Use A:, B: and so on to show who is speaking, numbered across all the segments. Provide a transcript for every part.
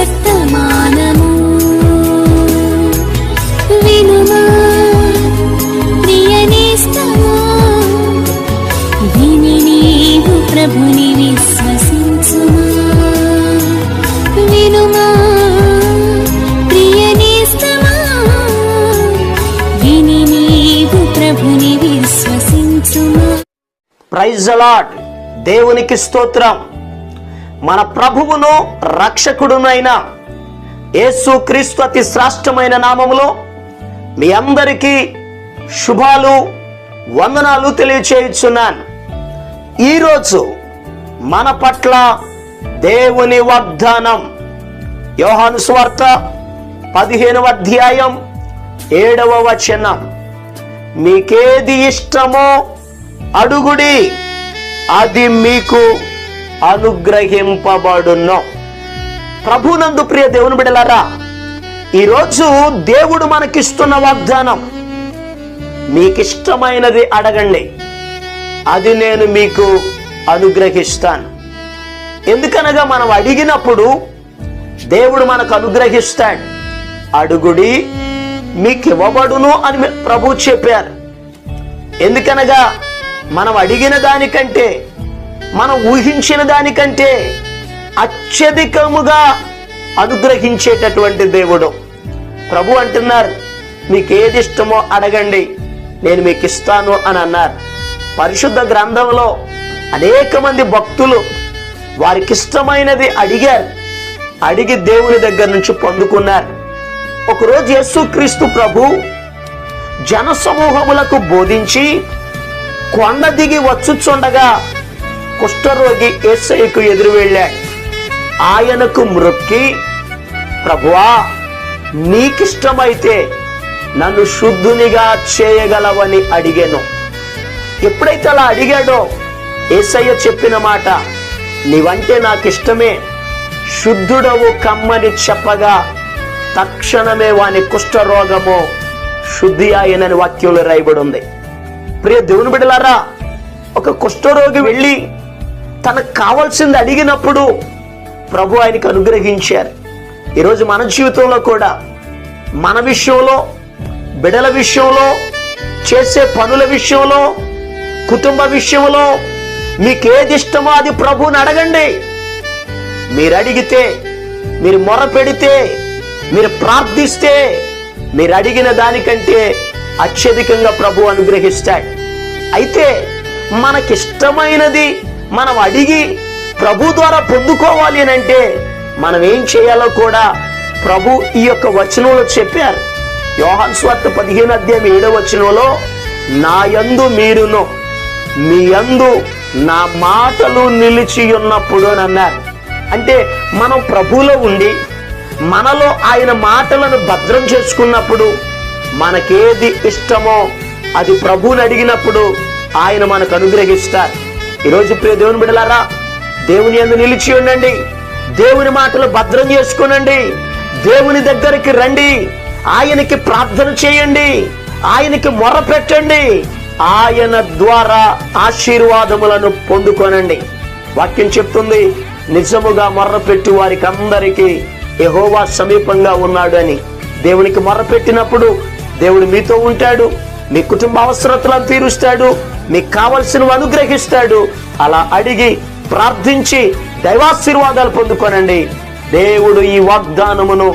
A: వర్తమానము వినుమా ప్రియనేస్తమా, విని నీవు ప్రభుని విశ్వసించుమా. వినుమా ప్రియనేస్తమా, విని నీవు ప్రభుని విశ్వసించుమా.
B: Praise the lord. దేవునికి స్తోత్రం. మన ప్రభువును రక్షకుడునైన యేసుక్రీస్తు అతి శ్రేష్టమైన నామములో మీ అందరికీ శుభాలు వందనాలు తెలియచేయుచున్నాను. ఈరోజు మన పట్ల దేవుని వాగ్దానం యోహాను సువార్త 15వ అధ్యాయం 7వ వచనం. మీకేది ఇష్టమో అడుగుడి, అది మీకు అనుగ్రహింపబడును. ప్రభునందు ప్రియ దేవుని బిడ్డలారా, ఈరోజు దేవుడు మనకిస్తున్న వాగ్దానం, మీకిష్టమైనది అడగండి, అది నేను మీకు అనుగ్రహిస్తాను. ఎందుకనగా మనం అడిగినప్పుడు దేవుడు మనకు అనుగ్రహిస్తాడు. అడుగుడి మీకు ఇవ్వబడును అని ప్రభు చెప్పారు. ఎందుకనగా మనం అడిగిన దానికంటే, మనం ఊహించిన దానికంటే అత్యధికముగా అనుగ్రహించేటటువంటి దేవుడు. ప్రభు అంటున్నారు, మీకు ఏది ఇష్టమో అడగండి, నేను మీకు ఇస్తాను అని అన్నారు. పరిశుద్ధ గ్రంథంలో అనేక మంది భక్తులు వారికి ఇష్టమైనది అడిగారు, అడిగి దేవుని దగ్గర నుంచి పొందుకున్నారు. ఒకరోజు యేసుక్రీస్తు ప్రభు జన సమూహములకు బోధించి కొండ దిగి వచ్చుచుండగా కుష్ఠరోగి యేసయ్యకు ఎదురు వెళ్ళాడు. ఆయనకు మ్రొక్కి, ప్రభువా నీకిష్టమైతే నన్ను శుద్ధునిగా చేయగలవని అడిగాను. ఎప్పుడైతే అలా అడిగాడో యేసయ్య చెప్పిన మాట, నీవంటే నాకు ఇష్టమే, శుద్ధుడవు కమ్మని చెప్పగా తక్షణమే వాని కుష్ఠరోగము శుద్ధి ఆయనని వాక్యంలో రాయబడి ఉంది. ప్రియ దేవుని బిడ్డలారా, ఒక కుష్ఠరోగి వెళ్ళి తనకు కావాల్సింది అడిగినప్పుడు ప్రభు ఆయనకు అనుగ్రహించారు. ఈరోజు మన జీవితంలో కూడా, మన విషయంలో, బిడ్డల విషయంలో, చేసే పనుల విషయంలో, కుటుంబ విషయంలో మీకేది ఇష్టమో అది ప్రభువుని అడగండి. మీరు అడిగితే, మీరు మొర పెడితే, మీరు ప్రార్థిస్తే, మీరు అడిగిన దానికంటే అత్యధికంగా ప్రభు అనుగ్రహిస్తాడు. అయితే మనకిష్టమైనది మనం అడిగి ప్రభు ద్వారా పొందుకోవాలి అని అంటే మనం ఏం చేయాలో కూడా ప్రభు ఈ యొక్క వచనంలో చెప్పారు. యోహాను సువార్త 15వ అధ్యాయం 7వ వచనంలో, నా యందు మీరును మీ యందు నా మాటలు నిలిచి ఉన్నప్పుడు అని అన్నారు. అంటే మనం ప్రభువులో ఉండి మనలో ఆయన మాటలను భద్రం చేసుకున్నప్పుడు, మనకేది ఇష్టమో అది ప్రభువుని అడిగినప్పుడు ఆయన మనకు అనుగ్రహిస్తారు. ఈరోజు ప్రియ దేవుని బిడ్డలారా, దేవుని యందు నిలిచి ఉండండి, దేవుని మాటలు భద్రం చేసుకునండి, దేవుని దగ్గరికి రండి, ఆయనకి ప్రార్థన చేయండి, ఆయనకి మొర పెట్టండి, ఆయన ద్వారా ఆశీర్వాదములను పొందుకోనండి. వాక్యం చెప్తుంది, నిజముగా మొర్ర పెట్టి వారికి అందరికీ యెహోవా సమీపంగా ఉన్నాడు అని. దేవునికి మొర్ర పెట్టినప్పుడు దేవుడు మీతో ఉంటాడు, మీ కుటుంబ అవసరతలను తీరుస్తాడు, మీకు కావలసినవి అనుగ్రహిస్తాడు. అలా అడిగి ప్రార్థించి దైవాశీర్వాదాలు పొందుకోనండి. దేవుడు ఈ వాగ్దానమును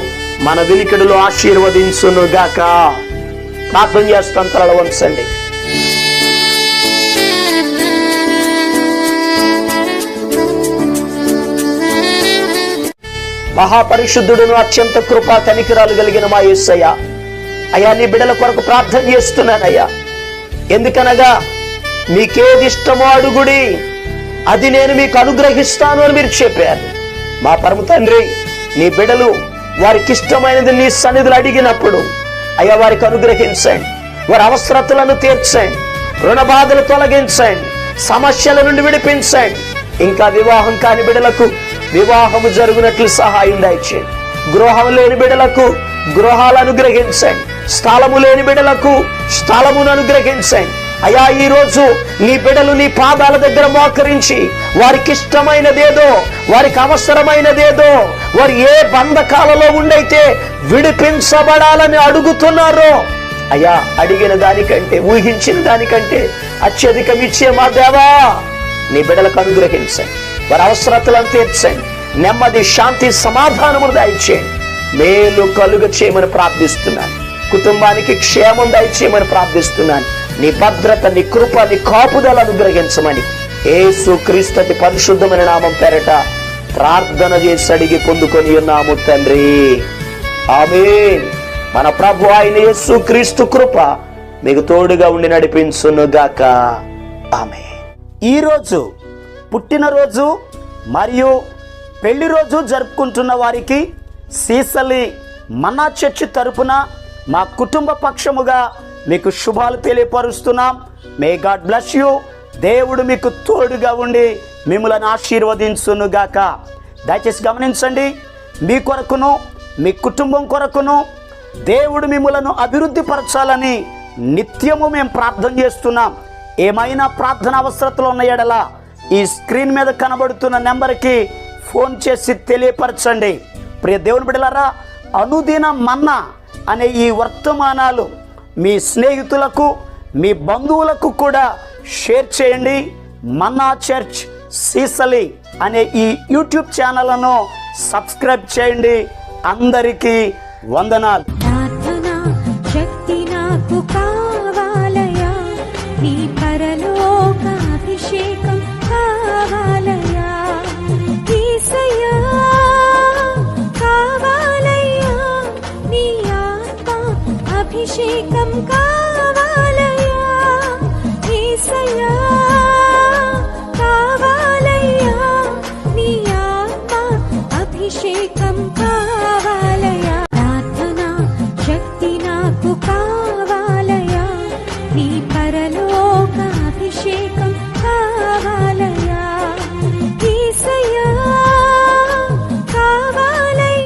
B: మన వినికిడిలో ఆశీర్వదించును గాక. ప్రార్థన చేస్తాం, తల వంచండి. మహాపరిశుద్ధుడును అత్యంత కృపా కనికరాలు కలిగిన మా యేసయ్య, అయ్యా నీ బిడ్డల కొరకు ప్రార్థన చేస్తున్నానయ్యా. ఎందుకనగా మీకేది ఇష్టమో అడుగుడి, అది నేను మీకు అనుగ్రహిస్తాను అని మీరు చెప్పారు. మా పరమ తండ్రి, నీ బిడ్డలు వారికి ఇష్టమైనది నీ సన్నిధిలో అడిగినప్పుడు అయ్యా వారికి అనుగ్రహించండి, వారి అవసరతలను తీర్చండి, రుణ బాధలు తొలగించండి, సమస్యల నుండి విడిపించండి. ఇంకా వివాహం కాని బిడ్డలకు వివాహము జరుగునట్లు సహాయం దయచేయండి. గృహం లేని బిడ్డలకు గృహాలు అనుగ్రహించండి, స్థలము లేని బిడ్డలకు స్థలమును అనుగ్రహించండి. అయ్యా, ఈరోజు నీ బిడ్డలు నీ పాదాల దగ్గర మోకరించి వారికి ఇష్టమైనదేదో, వారికి అవసరమైనదేదో, వారు ఏ బంధకాలలో ఉండైతే విడిపించబడాలని అడుగుతున్నారో అయ్యా, అడిగిన దానికంటే, ఊహించిన దానికంటే అత్యధికం ఇచ్చే మా దేవా నీ బిడ్డలకు అనుగ్రహించండి. వారి అవసరతలను తీర్చండి. నెమ్మది, శాంతి, సమాధానమును దయచేయండి. మేలు కలుగ చేయమని ప్రార్థిస్తున్నాను. కుటుంబానికి క్షేమం దయచేయమని ప్రార్థిస్తున్నాను. నీ భద్రత, నీ కృప, నీ కాపుదల అనుగ్రహించమని యేసు క్రీస్తు అతి పరిశుద్ధమైన నామం పేరట ప్రార్థన చేసి అడిగి పొందుకొని ఉన్నాము తండ్రి. ఆమేన్. మన ప్రభు అయిన యేసు క్రీస్తు కృప మీకు తోడుగా ఉండి నడిపించునుగాక. ఆమేన్. ఈరోజు పుట్టినరోజు మరియు పెళ్లి రోజు జరుపుకుంటున్న వారికి సీసలి మన్నా చర్చి తరపున మా కుటుంబ పక్షముగా మీకు శుభాలు తెలియపరుస్తున్నాం. May God bless you. దేవుడు మీకు తోడుగా ఉండి మిమ్మల్ని ఆశీర్వదించునుగాక. దయచేసి గమనించండి, మీ కొరకును మీ కుటుంబం కొరకును దేవుడు మిమ్మలను అభివృద్ధి పరచాలని నిత్యము మేము ప్రార్థన చేస్తున్నాం. ఏమైనా ప్రార్థన అవసరతలు ఉన్న ఎడల ఈ స్క్రీన్ మీద కనబడుతున్న నెంబర్కి ఫోన్ చేసి తెలియపరచండి. ప్రియ దేవుని బిడ్డలారా, అనుదిన మన్నా అనే ఈ వర్తమానాలు మీ స్నేహితులకు, మీ బంధువులకు కూడా షేర్ చేయండి. మన్నా చర్చ్ సీసలి అనే ఈ యూట్యూబ్ ఛానల్ను సబ్స్క్రైబ్ చేయండి. అందరికీ వందనాలు.
A: ప్రార్థనా శక్తి నాకు కావాలయా, నీ పరలోక అభిషేకం కావాలయా, యేసయ్యా కావాలయ్యా, నీ ఆత్మ అభిషేకం కావాలయ్యా, యేసయ్యా కావాలయ్యా, నీ ఆత్మ అభిషేకం కావాలయ్యా. ప్రార్థనా శక్తి నాకు కావాలయా, నీ పరలోక అభిషేకం కావాలయా.